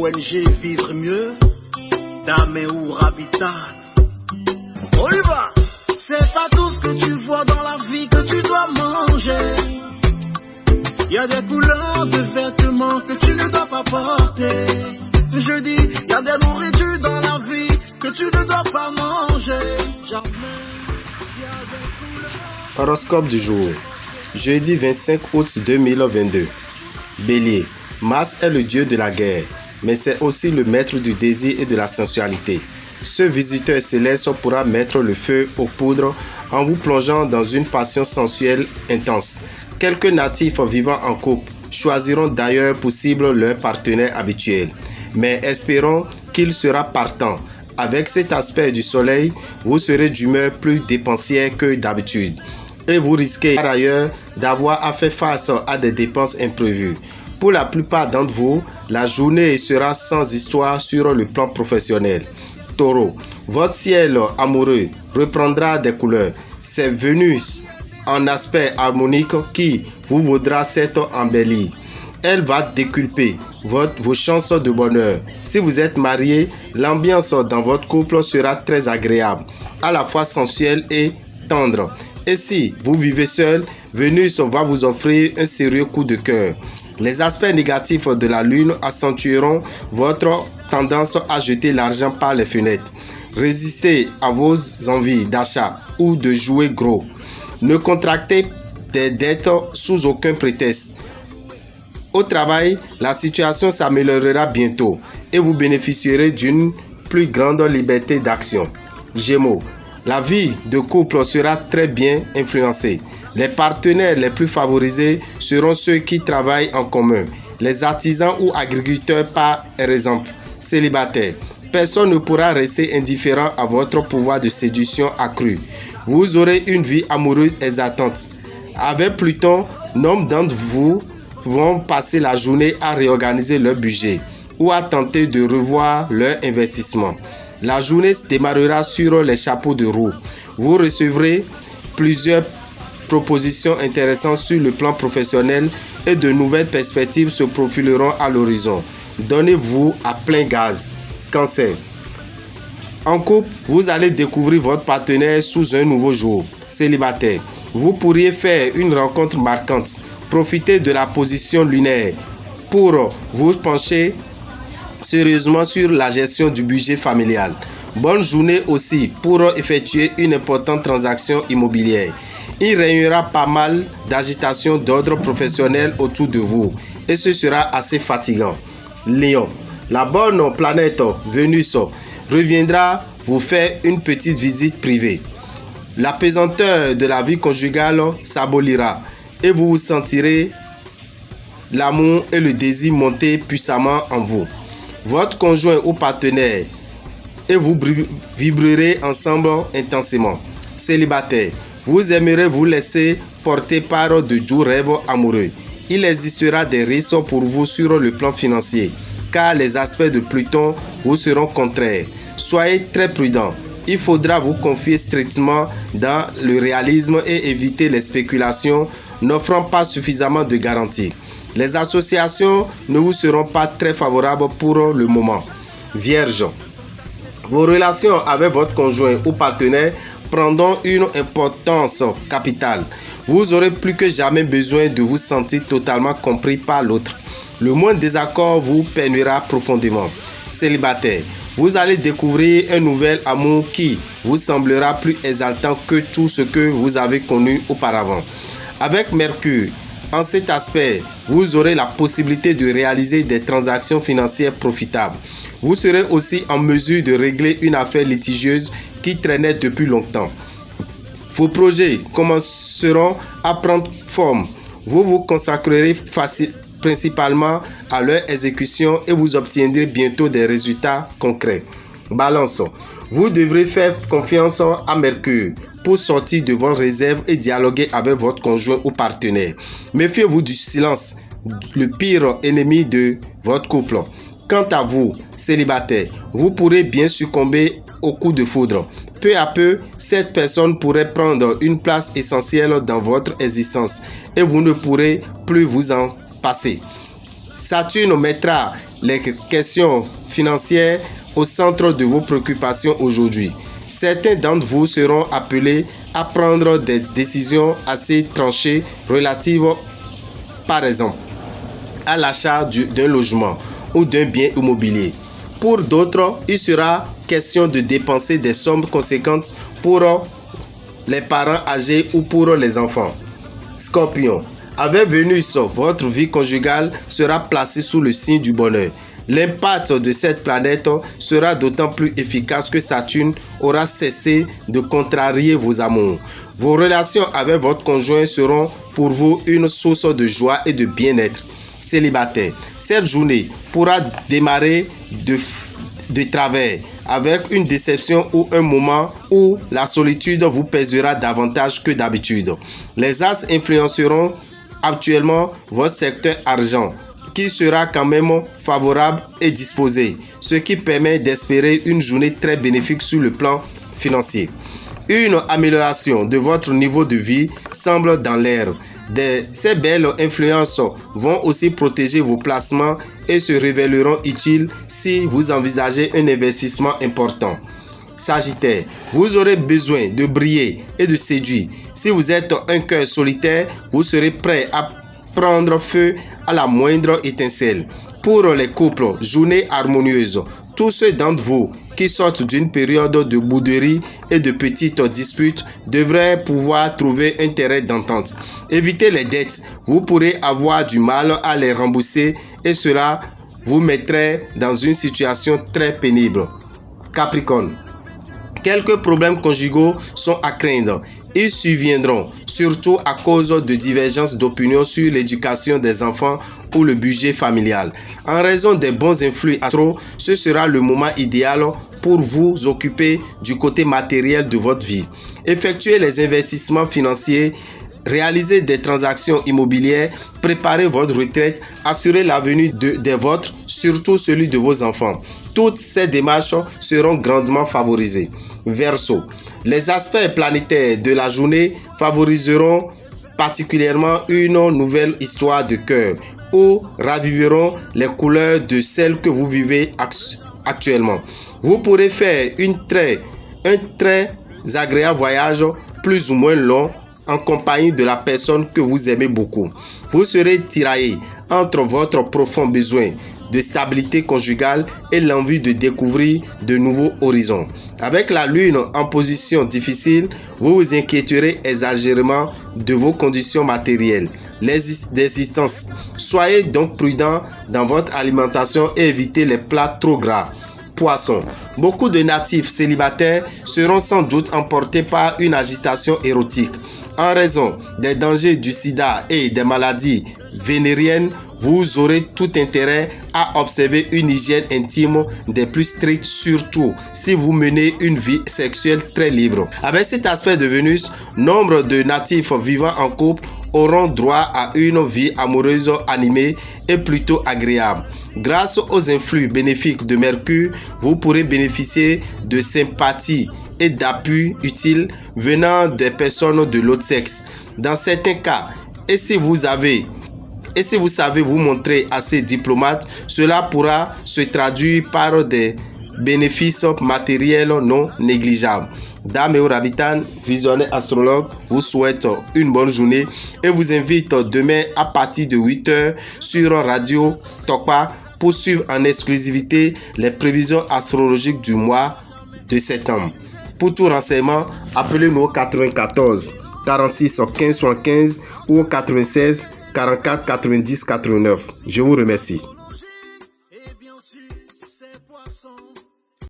ONG Vivre Mieux, Dame ou Habitat. On y va. C'est pas tout ce que tu vois dans la vie que tu dois manger. Il y a des couleurs de vêtements que tu ne dois pas porter. Je dis, il y a des nourritures dans la vie que tu ne dois pas manger. Horoscope du jour. Jeudi 25 août 2022. Bélier. Mars est le dieu de la guerre, mais c'est aussi le maître du désir et de la sensualité. Ce visiteur céleste pourra mettre le feu aux poudres en vous plongeant dans une passion sensuelle intense. Quelques natifs vivant en couple choisiront d'ailleurs pour cible leur partenaire habituel, mais espérons qu'il sera partant. Avec cet aspect du soleil, vous serez d'humeur plus dépensière que d'habitude et vous risquez par ailleurs d'avoir à faire face à des dépenses imprévues. Pour la plupart d'entre vous, la journée sera sans histoire sur le plan professionnel. Taureau, votre ciel amoureux reprendra des couleurs. C'est Vénus en aspect harmonique qui vous vaudra cette embellie. Elle va déculper vos chances de bonheur. Si vous êtes marié, l'ambiance dans votre couple sera très agréable, à la fois sensuelle et tendre. Et si vous vivez seul, Vénus va vous offrir un sérieux coup de cœur. Les aspects négatifs de la lune accentueront votre tendance à jeter l'argent par les fenêtres. Résistez à vos envies d'achat ou de jouer gros. Ne contractez des dettes sous aucun prétexte. Au travail, la situation s'améliorera bientôt et vous bénéficierez d'une plus grande liberté d'action. Gémeaux, la vie de couple sera très bien influencée. Les partenaires les plus favorisés seront ceux qui travaillent en commun, les artisans ou agriculteurs par exemple. Célibataires, personne ne pourra rester indifférent à votre pouvoir de séduction accru. Vous aurez une vie amoureuse exaltante. Avec Pluton, nombre d'entre vous vont passer la journée à réorganiser leur budget ou à tenter de revoir leur investissement. La journée se démarrera sur les chapeaux de roue. Vous recevrez plusieurs propositions intéressantes sur le plan professionnel et de nouvelles perspectives se profileront à l'horizon. Donnez-vous à plein gaz. Cancer. En couple, vous allez découvrir votre partenaire sous un nouveau jour. Célibataire, vous pourriez faire une rencontre marquante. Profitez de la position lunaire pour vous pencher sérieusement sur la gestion du budget familial. Bonne journée aussi pour effectuer une importante transaction immobilière. Il régnera pas mal d'agitation d'ordre professionnel autour de vous et ce sera assez fatigant. Lion, la bonne planète Vénus reviendra vous faire une petite visite privée. La pesanteur de la vie conjugale s'abolira et vous vous sentirez l'amour et le désir monter puissamment en vous. Votre conjoint ou partenaire et vous vibrerez ensemble intensément. Célibataire, vous aimerez vous laisser porter par de doux rêves amoureux. Il existera des risques pour vous sur le plan financier, car les aspects de Pluton vous seront contraires. Soyez très prudent. Il faudra vous confier strictement dans le réalisme et éviter les spéculations n'offrant pas suffisamment de garanties. Les associations ne vous seront pas très favorables pour le moment. Vierge, vos relations avec votre conjoint ou partenaire prendront une importance capitale. Vous aurez plus que jamais besoin de vous sentir totalement compris par l'autre. Le moindre désaccord vous peinera profondément. Célibataire, vous allez découvrir un nouvel amour qui vous semblera plus exaltant que tout ce que vous avez connu auparavant. Avec Mercure, en cet aspect, vous aurez la possibilité de réaliser des transactions financières profitables. Vous serez aussi en mesure de régler une affaire litigieuse qui traînait depuis longtemps. Vos projets commenceront à prendre forme. Vous vous consacrerez principalement à leur exécution et vous obtiendrez bientôt des résultats concrets. Balance, vous devrez faire confiance à Mercure pour sortir de vos réserves et dialoguer avec votre conjoint ou partenaire. Méfiez-vous du silence, le pire ennemi de votre couple. Quant à vous, célibataire, vous pourrez bien succomber au coup de foudre. Peu à peu, cette personne pourrait prendre une place essentielle dans votre existence et vous ne pourrez plus vous en passer. Saturne mettra les questions financières au centre de vos préoccupations aujourd'hui. Certains d'entre vous seront appelés à prendre des décisions assez tranchées relatives, par exemple, à l'achat d'un logement ou d'un bien immobilier. Pour d'autres, il sera question de dépenser des sommes conséquentes pour les parents âgés ou pour les enfants. Scorpion, avec Vénus, votre vie conjugale sera placée sous le signe du bonheur. L'impact de cette planète sera d'autant plus efficace que Saturne aura cessé de contrarier vos amours. Vos relations avec votre conjoint seront pour vous une source de joie et de bien-être. Célibataire, cette journée pourra démarrer de travers avec une déception ou un moment où la solitude vous pèsera davantage que d'habitude. Les astres influenceront actuellement votre secteur argent, qui sera quand même favorable et disposé, ce qui permet d'espérer une journée très bénéfique sur le plan financier. Une amélioration de votre niveau de vie semble dans l'air. Ces belles influences vont aussi protéger vos placements et se révéleront utiles si vous envisagez un investissement important. Sagittaire, vous aurez besoin de briller et de séduire. Si vous êtes un cœur solitaire, vous serez prêt à prendre feu à la moindre étincelle. Pour les couples, journée harmonieuse. Tous ceux d'entre vous qui sortent d'une période de bouderie et de petites disputes devraient pouvoir trouver un terrain d'entente. Évitez les dettes. Vous pourrez avoir du mal à les rembourser et cela vous mettrait dans une situation très pénible. Capricorne, quelques problèmes conjugaux sont à craindre. Ils surviendront surtout à cause de divergences d'opinion sur l'éducation des enfants ou le budget familial. En raison des bons influx astraux, ce sera le moment idéal pour vous occuper du côté matériel de votre vie. Effectuez les investissements financiers, réalisez des transactions immobilières, préparez votre retraite, assurez l'avenir des vôtres, surtout celui de vos enfants. Toutes ces démarches seront grandement favorisées. Verseau, les aspects planétaires de la journée favoriseront particulièrement une nouvelle histoire de cœur ou raviveront les couleurs de celle que vous vivez actuellement. Vous pourrez faire un très agréable voyage plus ou moins long en compagnie de la personne que vous aimez beaucoup. Vous serez tiraillé entre votre profond besoin de stabilité conjugale et l'envie de découvrir de nouveaux horizons. Avec la lune en position difficile, vous vous inquiéterez exagérément de vos conditions matérielles, l'existence. Soyez donc prudent dans votre alimentation et évitez les plats trop gras. Poisson, beaucoup de natifs célibataires seront sans doute emportés par une agitation érotique. En raison des dangers du sida et des maladies vénériennes, vous aurez tout intérêt à observer une hygiène intime des plus strictes, surtout si vous menez une vie sexuelle très libre. Avec cet aspect de Vénus, nombre de natifs vivant en couple auront droit à une vie amoureuse animée et plutôt agréable. Grâce aux influx bénéfiques de Mercure, vous pourrez bénéficier de sympathie et d'appui utiles venant des personnes de l'autre sexe. Dans certains cas, et si vous savez vous montrer assez diplomate, cela pourra se traduire par des bénéfices matériels non négligeables. Dame Rabitan, visionnaire astrologue, vous souhaite une bonne journée et vous invite demain à partir de 8h sur Radio Tokpa pour suivre en exclusivité les prévisions astrologiques du mois de septembre. Pour tout renseignement, appelez-nous au 94 46 15 75 ou au 96 44 90 89. Je vous remercie.